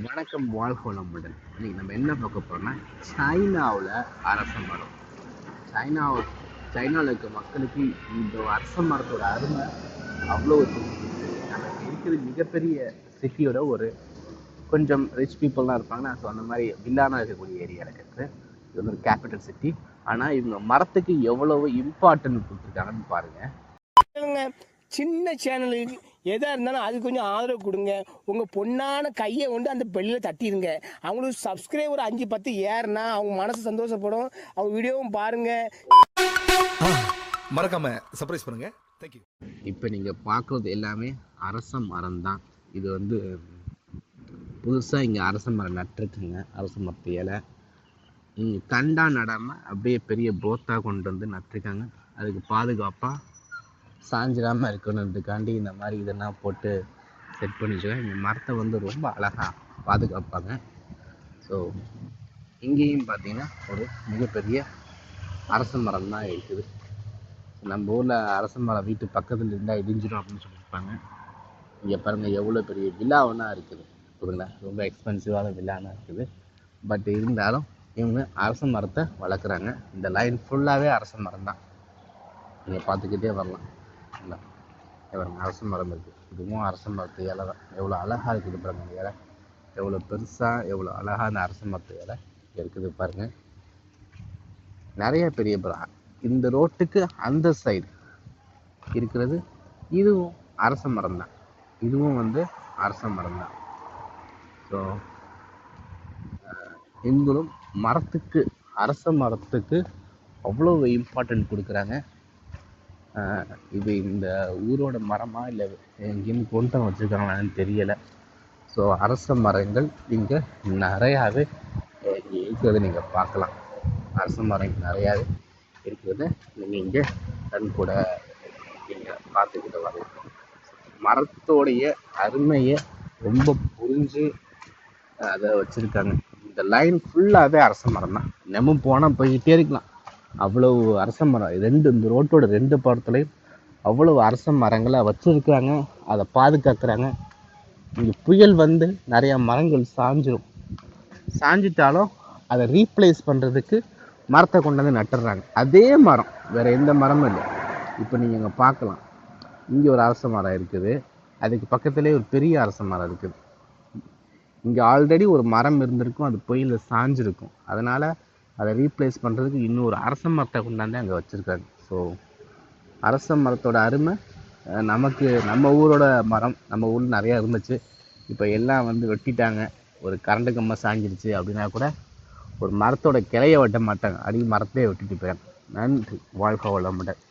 வணக்கம், வாழ்க வளமுடன். இன்னைக்கு நம்ம என்ன பார்க்க போறோம்னா சைனாவில் அரச மரம். சைனாவில் இருக்க மக்களுக்கு இந்த அரச மரத்தோட அருமை அவ்வளோ நமக்கு இருக்கிறது. மிகப்பெரிய சிட்டியோட ஒரு கொஞ்சம் ரிச் பீப்புள்லாம் இருப்பாங்க. ஸோ அந்த மாதிரி வில்லானா இருக்கக்கூடிய ஏரியா இருக்குது. இது வந்து ஒரு கேபிட்டல் சிட்டி. ஆனால் இவங்க மரத்துக்கு எவ்வளவு இம்பார்ட்டன்ட் கொடுத்துருக்காங்கன்னு பாருங்கள். சின்ன சேனலுக்கு எதாக இருந்தாலும் அது கொஞ்சம் ஆதரவு கொடுங்க. உங்கள் பொண்ணான கையை கொண்டு அந்த பெல்லில் தட்டிடுங்க. அவங்களுக்கு சப்ஸ்கிரைபர் 5-10 ஏறுனா அவங்க மனசு சந்தோஷப்படும். அவங்க வீடியோவும் பாருங்கள், மறக்காம சர்ப்ரைஸ் பண்ணுங்க. தேங்க்யூ. இப்போ நீங்கள் பார்க்குறது எல்லாமே அரச மரம் தான். இது வந்து புதுசாக இங்கே அரச மரம் நட்டுருக்குங்க. அரச மரத்து இலை இங்கே கண்டா நடாமல் அப்படியே பெரிய போத்தாக கொண்டு வந்து நட்டுருக்காங்க. அதுக்கு பாதுகாப்பாக சாஞ்சிடாமல் இருக்கணுன்றதுக்காண்டி இந்த மாதிரி இதெல்லாம் போட்டு செட் பண்ணி வச்சுருக்காங்க. இந்த மரத்தை வந்து ரொம்ப அழகாக பாதுகாப்பாங்க. ஸோ இங்கேயும் பார்த்தீங்கன்னா ஒரு மிகப்பெரிய அரச மரம் தான் இருக்குது. நம்ம ஊரில் அரச மரம் வீட்டு பக்கத்தில் இருந்தால் இடிஞ்சிடும் அப்படின்னு சொல்லியிருப்பாங்க. இங்கே பாருங்கள் எவ்வளோ பெரிய விழாவெல்லாம் இருக்குது. புரியுங்களா? ரொம்ப எக்ஸ்பென்சிவான விழானா இருக்குது. பட் இருந்தாலும் இவங்க அரச மரத்தை வளர்க்குறாங்க. இந்த லைன் ஃபுல்லாகவே அரச மரம் தான். நீங்கள் பார்த்துக்கிட்டே வரலாம். இல்லை அரச மரம் இருக்குது. இதுவும் அரச மரத்து இலை தான். எவ்வளோ அழகாக இருக்குது பாருங்கள். இலை எவ்வளோ பெருசாக எவ்வளோ அழகாக அந்த அரச மரத்து இலை இருக்குது பாருங்கள். நிறைய பெரிய இந்த ரோட்டுக்கு அந்த சைடு இருக்கிறது இதுவும் அரச மரம் தான். இதுவும் வந்து அரச மரம் தான். ஸோ இவங்களும் மரத்துக்கு அரச மரத்துக்கு அவ்வளோ இம்பார்ட்டன்ட் கொடுக்குறாங்க. இது இந்த ஊரோட மரமா இல்லை எங்கேயும் கொண்டு வச்சுருக்காங்களான்னு தெரியலை. ஸோ அரச மரங்கள் இங்கே நிறையாவே இருக்கிறது நீங்கள் பார்க்கலாம். அரச மரம் நிறையாவே இருக்கிறது நீங்கள் இங்கே கண் கூட நீங்கள் பார்த்துக்கிட்டு வரலாம். மரத்தோடைய அருமையை ரொம்ப புரிஞ்சு அதை வச்சுருக்காங்க. இந்த லைன் ஃபுல்லாகவே அரச மரம் தான். நம்ம போனால் போய்கிட்டே இருக்கலாம். அவ்வளவு அரச மரம் இந்த ரோட்டோட 2 பக்கத்துலையும் அவ்வளவு அரச மரங்களை வச்சுருக்காங்க. அதை பாதுகாக்கிறாங்க. இங்கே புயல் வந்து நிறையா மரங்கள் சாஞ்சிட்டாலும் அதை ரீப்ளேஸ் பண்ணுறதுக்கு மரத்தை கொண்டு வந்து நட்டுடுறாங்க. அதே மரம் வேறு எந்த மரமும் இல்லை. இப்போ நீங்கள் இங்கே பார்க்கலாம். இங்கே ஒரு அரச மரம் இருக்குது. அதுக்கு பக்கத்துலேயே ஒரு பெரிய அரச மரம் இருக்குது. இங்கே ஆல்ரெடி ஒரு மரம் இருந்திருக்கும். அது புயலில் சாஞ்சிருக்கும். அதனால் அதை ரீப்ளேஸ் பண்ணுறதுக்கு இன்னொரு அரச மரத்தை கொண்டாந்து அங்கே வச்சுருக்காங்க. ஸோ அரச மரத்தோட அருமை நமக்கு நம்ம ஊரோட மரம் நம்ம ஊரில் நிறையா இருந்துச்சு. இப்போ எல்லாம் வந்து வெட்டிட்டாங்க. ஒரு கரண்ட் கம்பம் சாஞ்சிருச்சு அப்படின்னா கூட ஒரு மரத்தோட கிளையை வெட்ட மாட்டாங்க. அடி மரத்தையே வெட்டிட்டு போயிடும். நன்றி. வாழ்க வளமுடன்.